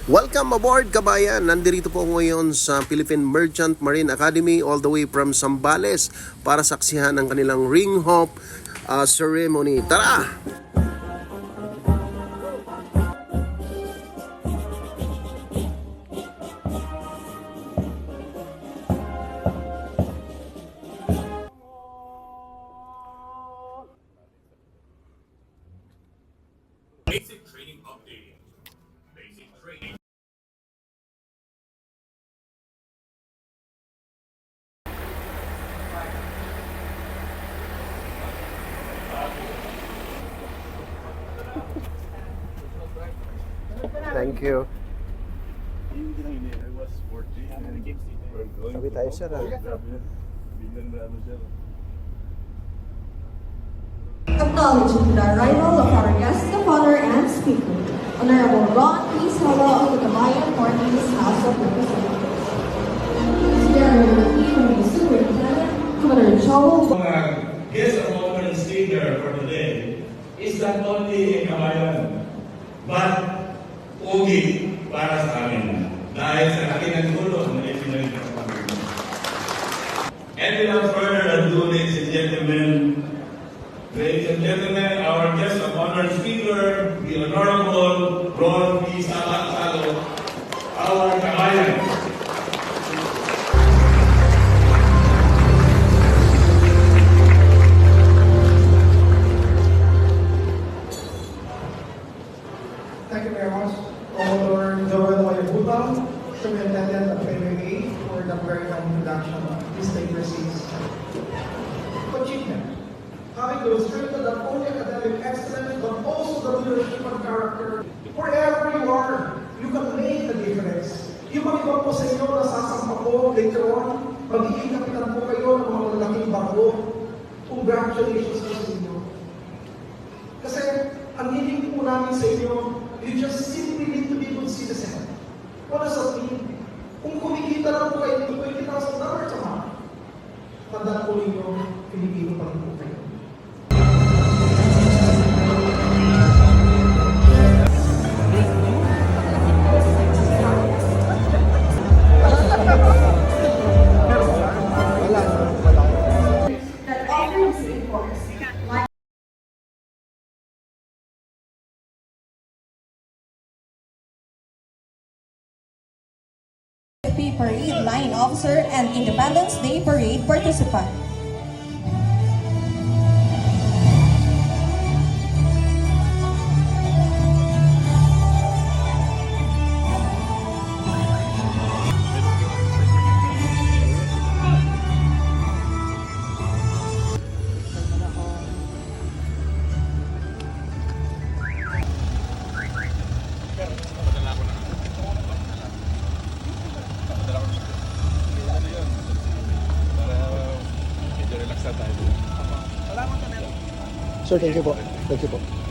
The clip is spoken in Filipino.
Welcome aboard, kabayan! Nandito po ngayon sa Philippine Merchant Marine Academy all the way from Zambales para saksihan ang kanilang Ring Hop ceremony. Tara! Basic training updating. Basic training. Thank you. I was 14. Sabi tayo, sir. Biglang na ano siya. Acknowledging the arrival of our guest of honor and speaker, Honorable Ron P. Solo of the Kabayan Party's House of Representatives. Together with Economy Superintendent, Governor Joel Mga guest of honor and speaker for today is not only a kabayan, but ugi para sa amin dahil sa laking tulong na ipinagin ng Panginoon. And without further ado, ladies and gentlemen, our guest of honor and speaker, the Honorable Ron P. Salo, our kabayan. Thank you very much, Commodore Joel Oyabuta, Superintendent of PMA, for the very kind introduction. This day receives achievement, having demonstrated not only academic excellence but also the leadership and character. Wherever you are, you can make a difference. Yung mga iba po sa inyo na sasampa po later on, magiging kapitan po kayo ng mga malaking bago. Congratulations po sa inyo. Kasi ang hiling po namin sa inyo, you just simply need to be good citizen. What does that mean? Kung kumikita lang po kayo ng $20,000 sa month, tandaan po ninyo, Pilipino pa rin po kayo. that offers imports like Parade Line Officer and Independence Day Parade participant. Sir, thank you po. Thank you po.